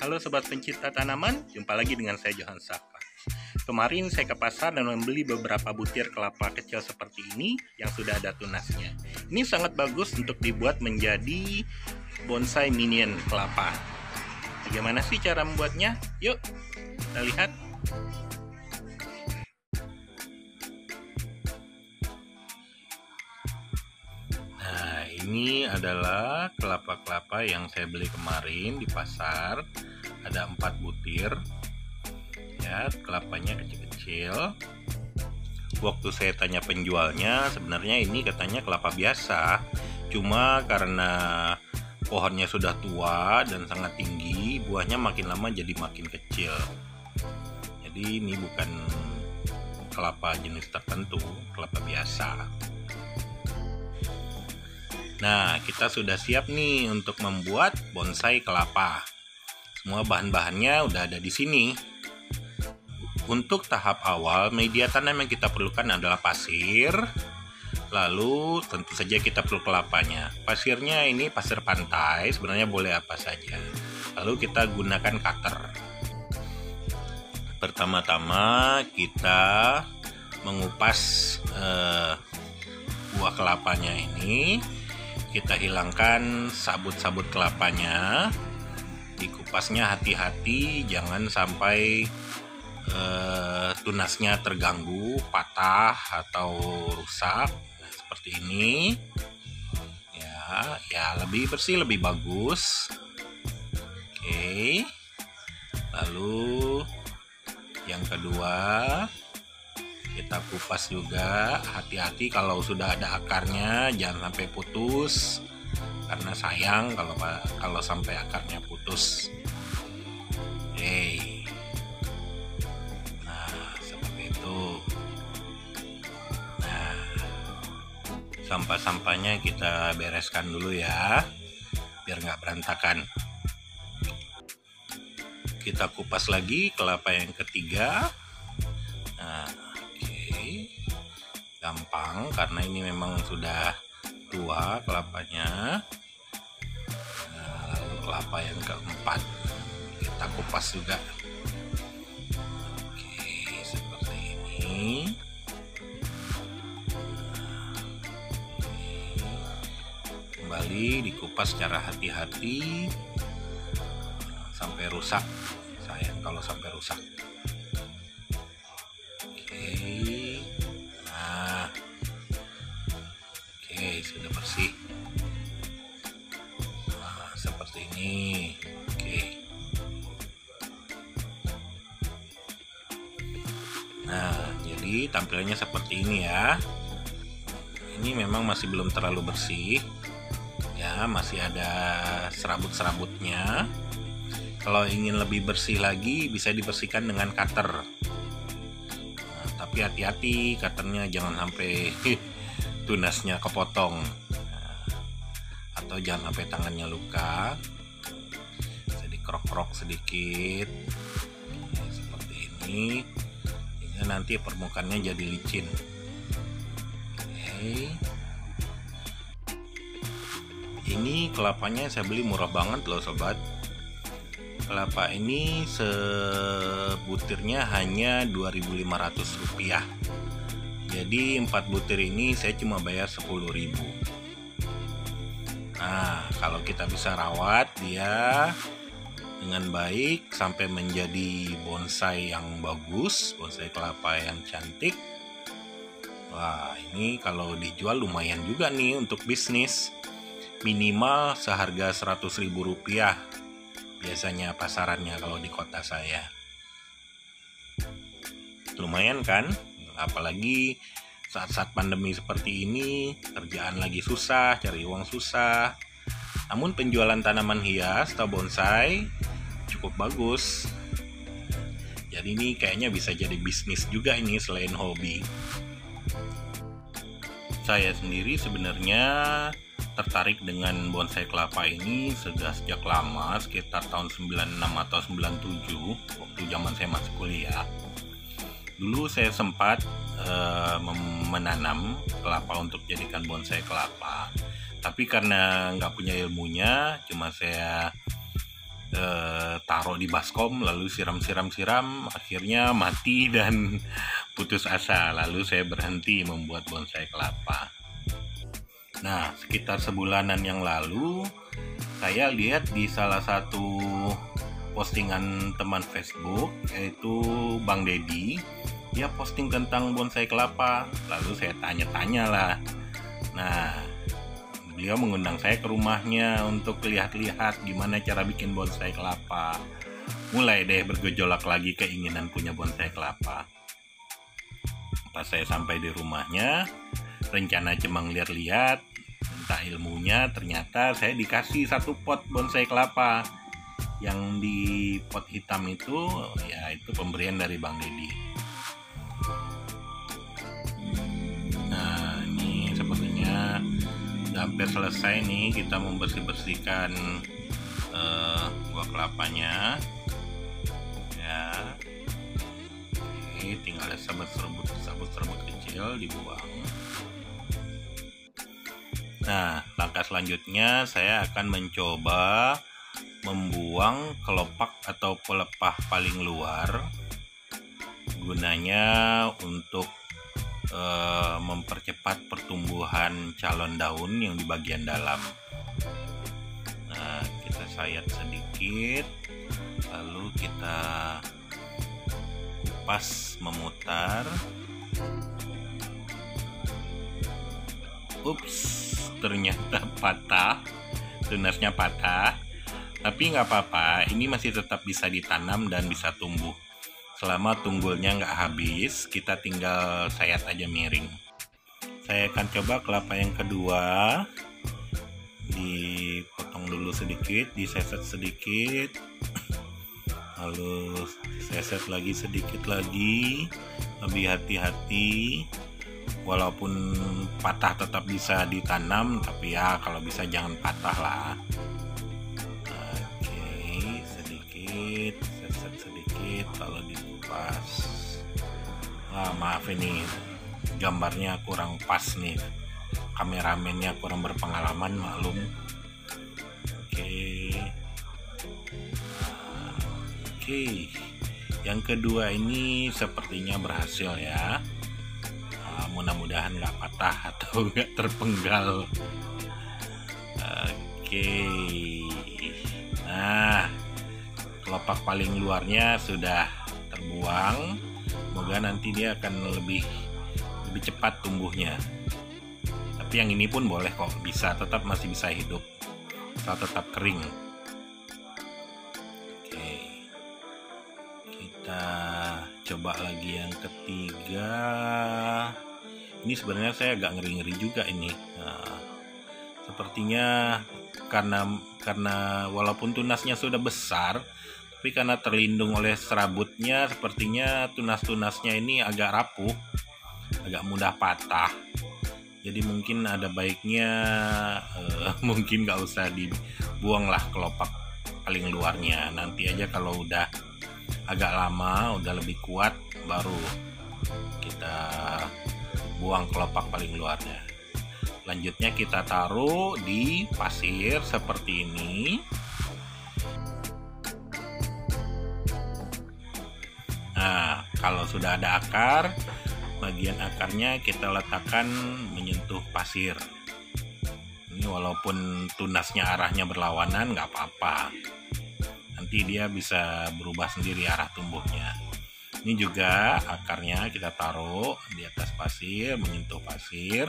Halo Sobat Pencinta Tanaman, jumpa lagi dengan saya Johan Saka. Kemarin saya ke pasar dan membeli beberapa butir kelapa kecil seperti ini yang sudah ada tunasnya. Ini sangat bagus untuk dibuat menjadi bonsai minion kelapa. Bagaimana sih cara membuatnya? Yuk, kita lihat. Nah, ini adalah kelapa-kelapa yang saya beli kemarin di pasar. Ada 4 butir. Ya, kelapanya kecil-kecil. Waktu saya tanya penjualnya, sebenarnya ini katanya kelapa biasa. Cuma karena pohonnya sudah tua dan sangat tinggi, buahnya makin lama jadi makin kecil. Jadi ini bukan kelapa jenis tertentu, kelapa biasa. Nah, kita sudah siap nih untuk membuat bonsai kelapa. Semua bahan-bahannya udah ada di sini. Untuk tahap awal, media tanam yang kita perlukan adalah pasir. Lalu tentu saja kita perlu kelapanya. Pasirnya ini pasir pantai, sebenarnya boleh apa saja. Lalu kita gunakan cutter. Pertama-tama kita mengupas buah kelapanya ini. Kita hilangkan sabut-sabut kelapanya. Dikupasnya hati-hati, jangan sampai tunasnya terganggu, patah atau rusak. Nah, seperti ini. Ya lebih bersih lebih bagus. Oke. Lalu yang kedua, kita kupas juga. Hati-hati kalau sudah ada akarnya, jangan sampai putus. Karena sayang kalau sampai akarnya putus. Oke. Nah, seperti itu. Nah, sampah-sampahnya kita bereskan dulu ya, biar nggak berantakan. Kita kupas lagi kelapa yang ketiga. Nah, oke. Gampang karena ini memang sudah tua kelapanya. Kelapa yang keempat kita kupas juga. Oke, seperti ini. Kembali dikupas secara hati-hati sampai rusak. Sayang kalau sampai rusak. Oke. Nah. Oke, sudah bersih. Seperti ini. Oke. Nah, jadi tampilannya seperti ini ya. Ini memang masih belum terlalu bersih. Ya, masih ada serabut-serabutnya. Kalau ingin lebih bersih lagi, bisa dibersihkan dengan cutter. Nah, tapi hati-hati, cutternya jangan sampai tunasnya kepotong. Atau jangan sampai tangannya luka. Bisa dikrok-krok sedikit seperti ini, hingga nanti permukaannya jadi licin. Oke. Ini kelapanya saya beli murah banget loh sobat. Kelapa ini sebutirnya hanya Rp2.500. Jadi 4 butir ini saya cuma bayar Rp10.000. Nah, kalau kita bisa rawat dia dengan baik sampai menjadi bonsai yang bagus, bonsai kelapa yang cantik. Wah, ini kalau dijual lumayan juga nih untuk bisnis. Minimal seharga Rp100.000 biasanya pasarannya kalau di kota saya. Lumayan kan? Apalagi saat-saat pandemi seperti ini, kerjaan lagi susah, cari uang susah. Namun penjualan tanaman hias atau bonsai cukup bagus. Jadi ini kayaknya bisa jadi bisnis juga ini selain hobi. Saya sendiri sebenarnya tertarik dengan bonsai kelapa ini sudah sejak lama, sekitar tahun 96 atau 97, waktu zaman saya masih kuliah. Dulu saya sempat menanam kelapa untuk jadikan bonsai kelapa, tapi karena nggak punya ilmunya, cuma saya tahu taruh di baskom, lalu siram, akhirnya mati dan putus asa. Lalu saya berhenti membuat bonsai kelapa. Nah, sekitar sebulanan yang lalu saya lihat di salah satu postingan teman Facebook, yaitu Bang Dedi. Dia posting tentang bonsai kelapa. Lalu saya tanya-tanya lah. Nah, beliau mengundang saya ke rumahnya untuk lihat-lihat gimana cara bikin bonsai kelapa. Mulai deh bergejolak lagi keinginan punya bonsai kelapa. Pas saya sampai di rumahnya, rencana cuma lihat-lihat, minta ilmunya, ternyata saya dikasih satu pot bonsai kelapa. Yang di pot hitam itu, ya itu pemberian dari Bang Dedi. Nah, ini sepertinya udah hampir selesai nih kita membersihkan buah kelapanya. Ya, oke, tinggal sabut-sabut kecil dibuang. Nah, langkah selanjutnya saya akan mencoba membuang kelopak atau pelepah paling luar, gunanya untuk mempercepat pertumbuhan calon daun yang di bagian dalam. Nah, kita sayat sedikit, lalu kita kupas memutar. Ups, ternyata patah, tunasnya patah. Tapi nggak apa-apa, ini masih tetap bisa ditanam dan bisa tumbuh. Selama tunggulnya nggak habis, kita tinggal sayat aja miring. Saya akan coba kelapa yang kedua. Dipotong dulu sedikit, diseset sedikit, lalu seset lagi sedikit lagi. Lebih hati-hati. Walaupun patah tetap bisa ditanam, tapi ya kalau bisa jangan patah lah. Oke, sedikit, seset sedikit, lalu dikupas. Maaf ini gambarnya kurang pas nih, kameramennya kurang berpengalaman, maklum. Oke, yang kedua ini sepertinya berhasil ya. Mudah-mudahan nggak patah atau nggak terpenggal. Oke, nah kelopak paling luarnya sudah terbuang. Semoga nanti dia akan lebih cepat tumbuhnya. Tapi yang ini pun boleh kok, masih bisa hidup, tetap kering. Oke, kita coba lagi yang ketiga. Ini sebenarnya saya agak ngeri-ngeri juga ini. Nah, sepertinya karena walaupun tunasnya sudah besar, tapi karena terlindung oleh serabutnya, sepertinya tunas-tunasnya ini agak rapuh, agak mudah patah. Jadi mungkin ada baiknya mungkin nggak usah dibuang lah kelopak paling luarnya. Nanti aja kalau udah agak lama, udah lebih kuat, baru kita buang kelopak paling luarnya. Lanjutnya kita taruh di pasir seperti ini. Nah, kalau sudah ada akar, bagian akarnya kita letakkan menyentuh pasir. Ini walaupun tunasnya arahnya berlawanan nggak apa-apa. Nanti dia bisa berubah sendiri arah tumbuhnya. Ini juga akarnya kita taruh di atas pasir, menyentuh pasir.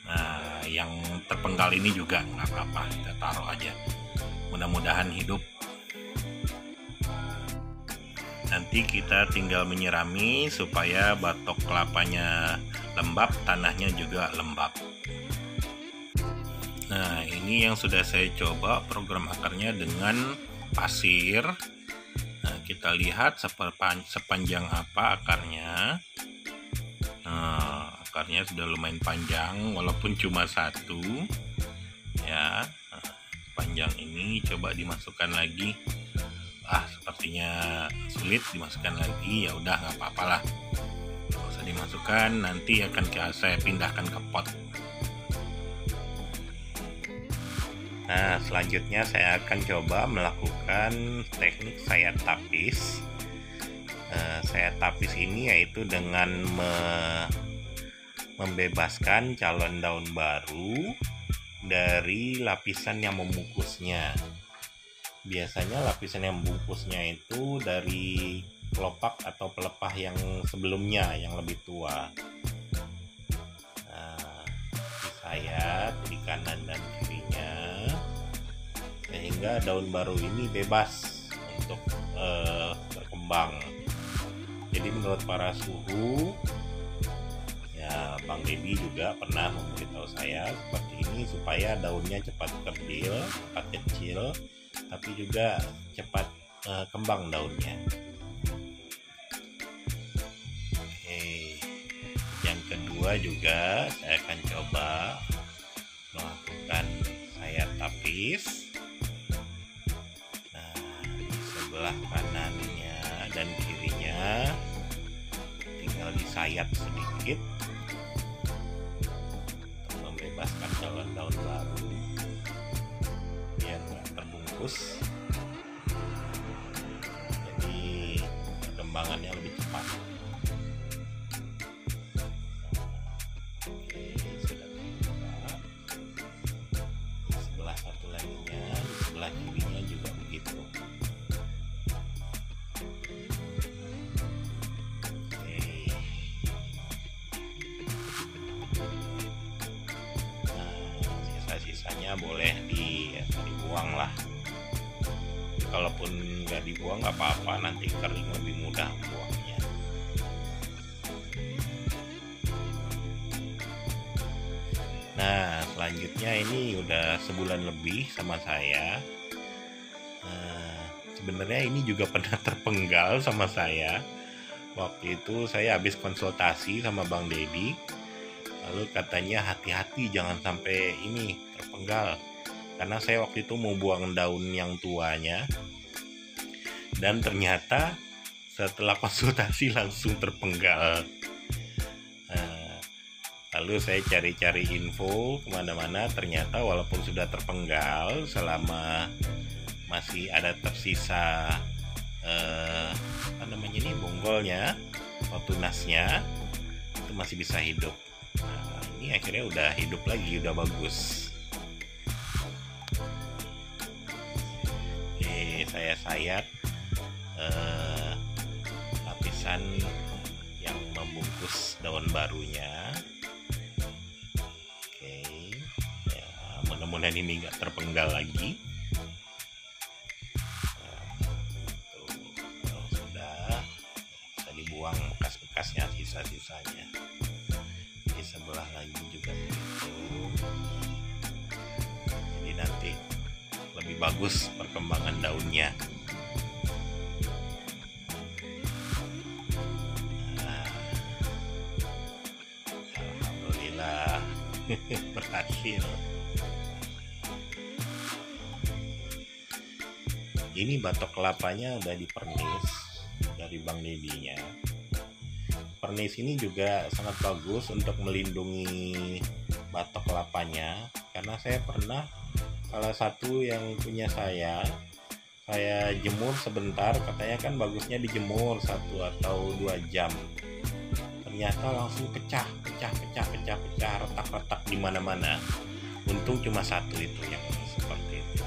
Nah, yang terpenggal ini juga nggak apa-apa, kita taruh aja. Mudah-mudahan hidup. Nanti kita tinggal menyirami supaya batok kelapanya lembab, tanahnya juga lembab. Nah, ini yang sudah saya coba program akarnya dengan pasir. Nah, kita lihat sepanjang apa akarnya. Nah, akarnya sudah lumayan panjang walaupun cuma satu ya. Nah, panjang ini coba dimasukkan lagi. Sepertinya sulit dimasukkan lagi. Ya udah, nggak apa-apa lah, nggak usah dimasukkan, nanti akan saya pindahkan ke pot. Nah, selanjutnya saya akan coba melakukan teknik sayat tapis. Sayat tapis ini yaitu dengan membebaskan calon daun baru dari lapisan yang membungkusnya. Biasanya lapisan yang membungkusnya itu dari kelopak atau pelepah yang sebelumnya, yang lebih tua. Nah, disayat di kanan dan kirinya sehingga daun baru ini bebas untuk berkembang. Jadi menurut para suhu, ya Bang Deddy juga pernah memberitahu saya seperti ini supaya daunnya cepat kerdil, cepat kecil, tapi juga cepat kembang daunnya. Oke, yang kedua juga saya akan coba melakukan sayat tapis. Nah, di sebelah kanannya dan kirinya tinggal disayat sedikit untuk membebaskan daun-daun baru biar nggak terbungkus, jadi perkembangannya lebih cepat. Oke, sudah terbuka. Di sebelah satu laginya, di sebelah kirinya juga begitu. Sisanya boleh dibuang lah. Kalaupun nggak dibuang nggak apa-apa, nanti kering lebih mudah buangnya. Nah, selanjutnya ini udah sebulan lebih sama saya. Sebenarnya ini juga pernah terpenggal sama saya. Waktu itu saya habis konsultasi sama Bang Deddy. Lalu katanya hati-hati jangan sampai ini terpenggal, karena saya waktu itu mau buang daun yang tuanya dan ternyata setelah konsultasi langsung terpenggal. Lalu saya cari-cari info kemana-mana, ternyata walaupun sudah terpenggal, selama masih ada tersisa bonggolnya atau tunasnya, itu masih bisa hidup. Nah, ini akhirnya udah hidup lagi, udah bagus. Oke, saya sayat lapisan yang membungkus daun barunya. Oke, ya, mudah-mudahan ini nggak terpenggal lagi. Nah, sudah bisa dibuang bekas-bekasnya, sisa-sisanya. Di sebelah lagi juga begitu. Jadi nanti lebih bagus perkembangan daunnya. Nah, alhamdulillah berhasil. Ini batok kelapanya udah dipernis dari Bang Deddy-nya. Pernis ini juga sangat bagus untuk melindungi batok kelapanya, karena saya pernah salah satu yang punya saya jemur sebentar, katanya kan bagusnya dijemur 1 atau 2 jam. Ternyata langsung pecah, retak-retak di mana-mana. Untung cuma 1 itu yang seperti itu.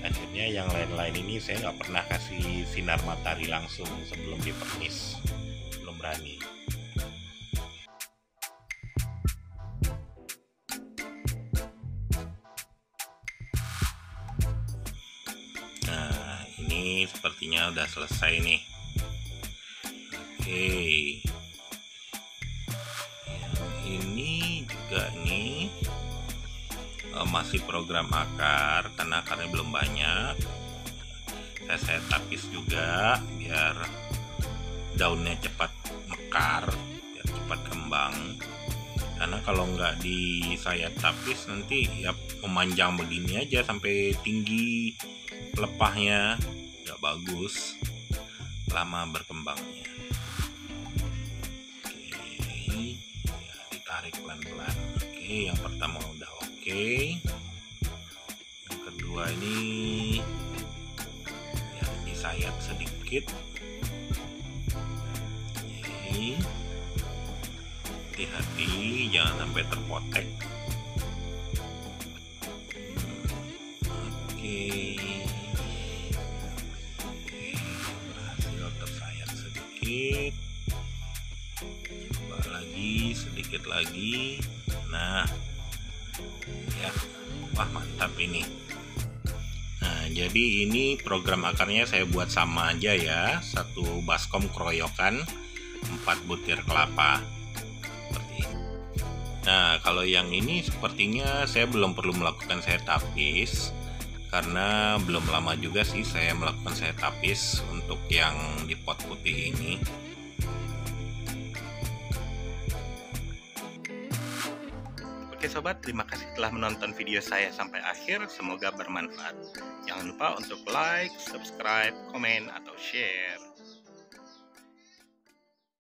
Akhirnya yang lain-lain ini saya nggak pernah kasih sinar matahari langsung sebelum dipernis. Berani. Nah, ini sepertinya udah selesai nih. Oke, yang ini juga nih masih program akar, karena akarnya belum banyak. Saya tapis juga biar daunnya cepat mekar, biar cepat kembang. Karena kalau nggak disayat tapis nanti ya memanjang begini aja sampai tinggi pelepahnya, nggak bagus lama berkembangnya. Oke, ya, ditarik pelan-pelan. Oke, yang pertama udah oke. coba ini ya, disayat sedikit. Hati-hati jangan sampai terpotek. Oke, berhasil tersayat sedikit. Coba lagi, sedikit lagi. Nah ya, wah mantap ini. Nah, jadi ini program akarnya saya buat sama aja ya, satu baskom keroyokan 4 butir kelapa seperti ini. Nah, kalau yang ini sepertinya saya belum perlu melakukan saya tapis, karena belum lama juga sih saya melakukan saya tapis untuk yang di pot putih ini. Oke sobat, terima kasih telah menonton video saya sampai akhir, semoga bermanfaat. Jangan lupa untuk like, subscribe, komen, atau share.